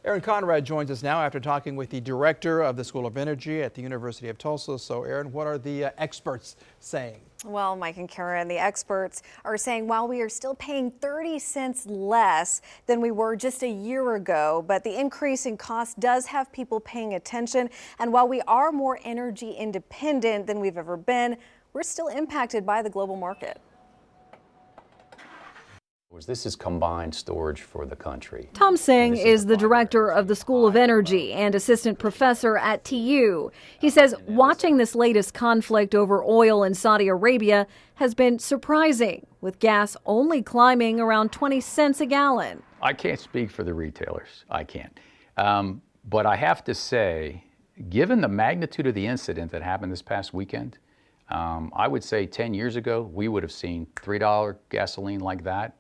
Aaron Conrad joins us now after talking with the director of the School of Energy at the University of Tulsa. So, Aaron, what are the experts saying? Well, Mike and Karen, the experts are saying while we are still paying 30 cents less than we were just a year ago, but the increase in cost does have people paying attention. And while we are more energy independent than we've ever been, we're still impacted by the global market. This is combined storage for the country. Tom Singh is the director of the School of Energy and assistant professor at TU. He says watching this latest conflict over oil in Saudi Arabia has been surprising, with gas only climbing around 20 cents a gallon. I can't speak for the retailers. I can't. But I have to say, given the magnitude of the incident that happened this past weekend, I would say 10 years ago, we would have seen $3 gasoline like that.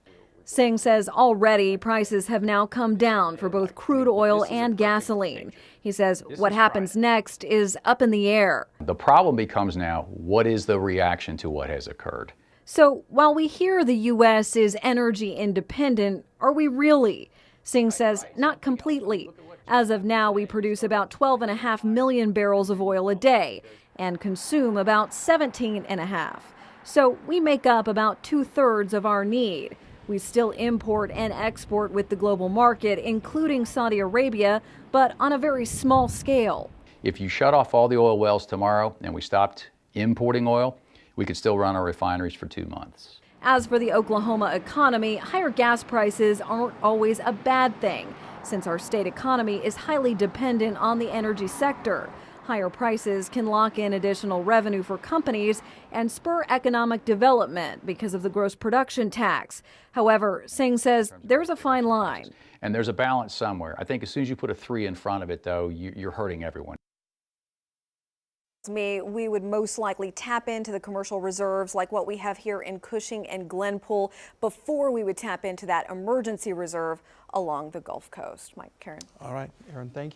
Singh says already prices have now come down for both crude oil and gasoline. He says what happens next is up in the air. The problem becomes now, what is the reaction to what has occurred? So while we hear the U.S. is energy independent, are we really? Singh says not completely. As of now, we produce about 12.5 million barrels of oil a day and consume about 17.5. So we make up about 2/3 of our need. We still import and export with the global market, including Saudi Arabia, but on a very small scale. If you shut off all the oil wells tomorrow and we stopped importing oil, we could still run our refineries for 2 months. As for the Oklahoma economy, higher gas prices aren't always a bad thing, since our state economy is highly dependent on the energy sector. Higher prices can lock in additional revenue for companies and spur economic development because of the gross production tax. However, Singh says there's a fine line. And there's a balance somewhere. I think as soon as you put a 3 in front of it, though, you're hurting everyone. We would most likely tap into the commercial reserves like what we have here in Cushing and Glenpool before we would tap into that emergency reserve along the Gulf Coast. Mike, Karen. All right, Aaron, thank you.